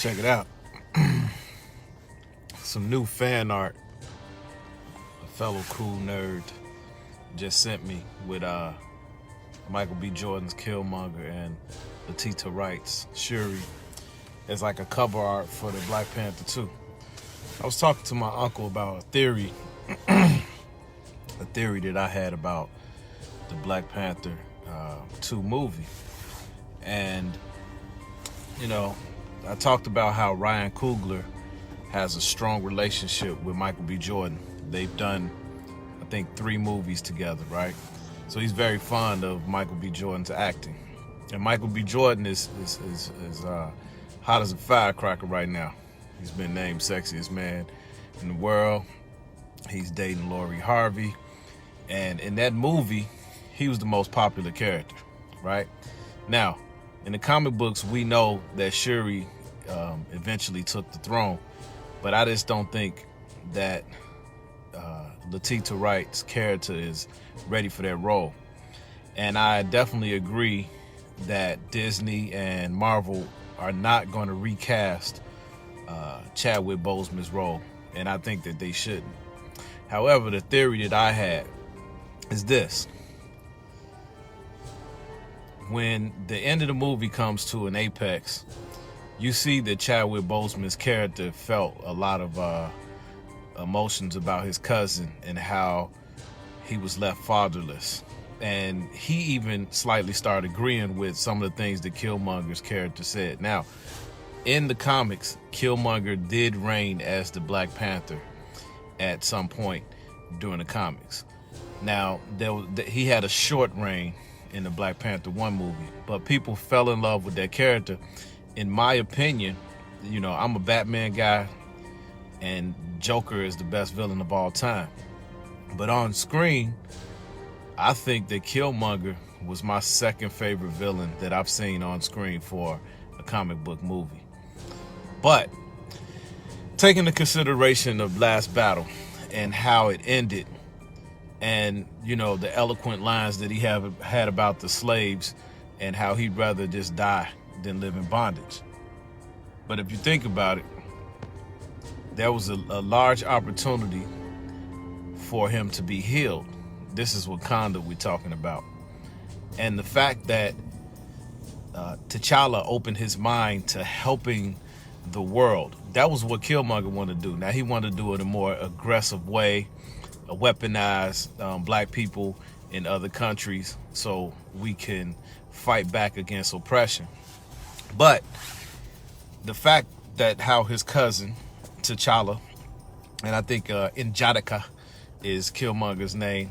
Check it out. Some new fan art a fellow cool nerd just sent me with Michael B. Jordan's Killmonger and Letitia Wright's Shuri as like a cover art for the Black Panther 2. I was talking to my uncle about a theory that I had about the Black Panther 2 movie. And, you know, I talked about how Ryan Coogler has a strong relationship with Michael B. Jordan. They've done, I think, 3 movies together, right? So he's very fond of Michael B. Jordan's acting. And Michael B. Jordan is hot as a firecracker right now. He's been named sexiest man in the world. He's dating Lori Harvey. And in that movie, he was the most popular character, right? Now, in the comic books, we know that Shuri eventually took the throne, but I just don't think that Letitia Wright's character is ready for that role. And I definitely agree that Disney and Marvel are not going to recast Chadwick Boseman's role, and I think that they shouldn't. However, the theory that I had is this. When the end of the movie comes to an apex, you see that Chadwick Boseman's character felt a lot of emotions about his cousin and how he was left fatherless. And he even slightly started agreeing with some of the things that Killmonger's character said. Now, in the comics, Killmonger did reign as the Black Panther at some point during the comics. Now, he had a short reign in the Black Panther 1 movie, but people fell in love with that character. In my opinion, you know, I'm a Batman guy, and Joker is the best villain of all time. But on screen, I think that Killmonger was my second favorite villain that I've seen on screen for a comic book movie. But taking into consideration of Last Battle and how it ended, and, you know, the eloquent lines that he had about the slaves and how he'd rather just die than live in bondage. But if you think about it, there was a large opportunity for him to be healed. This is Wakanda we're talking about. And the fact that T'Challa opened his mind to helping the world, that was what Killmonger wanted to do. Now, he wanted to do it in a more aggressive way, weaponize black people in other countries so we can fight back against oppression. But the fact that how his cousin T'Challa, and I think N'Jadaka is Killmonger's name,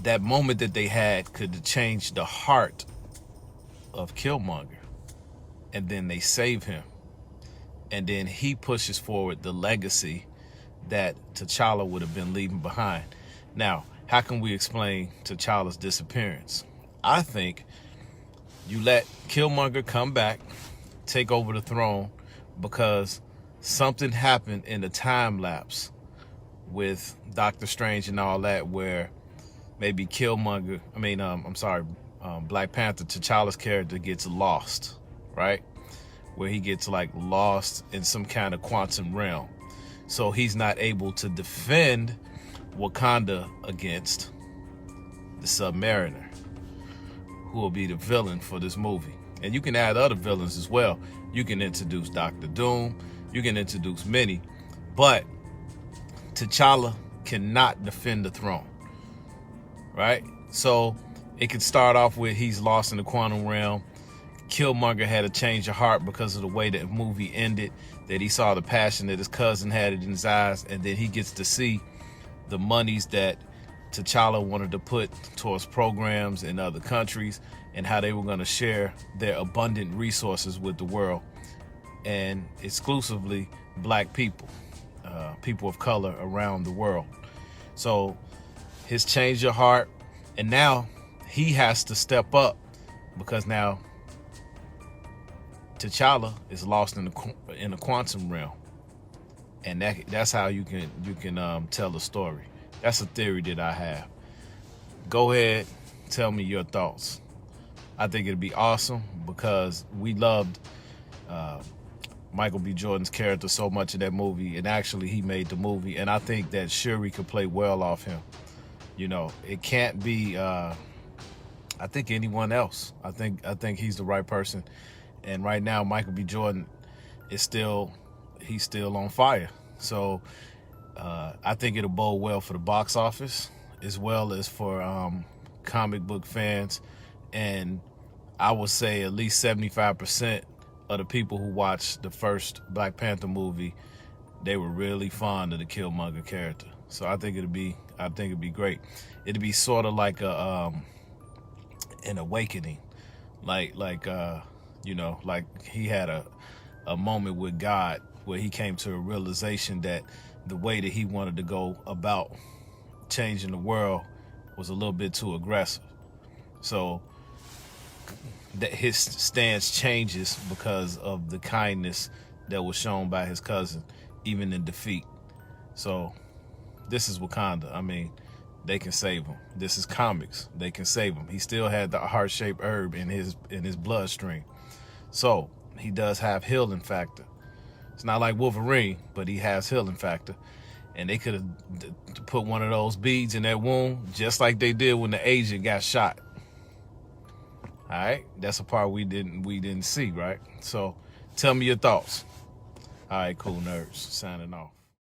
that moment that they had could change the heart of Killmonger, and then they save him. And then he pushes forward the legacy that T'Challa would have been leaving behind. Now, how can we explain T'Challa's disappearance? I think you let Killmonger come back, take over the throne, because something happened in the time lapse with Doctor Strange and all that, where maybe Black Panther, T'Challa's character, gets lost, right? Where he gets like lost in some kind of quantum realm. So he's not able to defend Wakanda against the Submariner, who will be the villain for this movie. And you can add other villains as well. You can introduce Dr. Doom, you can introduce many, but T'Challa cannot defend the throne, right? So it could start off with he's lost in the quantum realm. Killmonger had a change of heart because of the way that the movie ended, that he saw the passion that his cousin had in his eyes, and then he gets to see the monies that T'Challa wanted to put towards programs in other countries and how they were going to share their abundant resources with the world, and exclusively black people, people of color around the world. So his change of heart, and now he has to step up because now T'Challa is lost in the quantum realm, and that's how you can tell the story. That's a theory that I have. Go ahead, tell me your thoughts. I think it'd be awesome because we loved Michael B. Jordan's character so much in that movie, and actually he made the movie, and I think that Shuri could play well off him. You know, it can't be I think anyone else. I think he's the right person. And right now Michael B. Jordan is he's still on fire. So I think it'll bode well for the box office as well as for comic book fans. And I would say at least 75% of the people who watched the first Black Panther movie, they were really fond of the Killmonger character. So I think it'd be great. It'd be sort of like an awakening, like you know, like he had a moment with God where he came to a realization that the way that he wanted to go about changing the world was a little bit too aggressive. So that his stance changes because of the kindness that was shown by his cousin, even in defeat. So this is Wakanda. I mean, they can save him. This is comics. They can save him. He still had the heart-shaped herb in his bloodstream. So he does have healing factor. It's not like Wolverine, but he has healing factor. And they could have put one of those beads in that wound, just like they did when the agent got shot. All right, that's a part we didn't see, right? So tell me your thoughts. All right, cool nerds, signing off.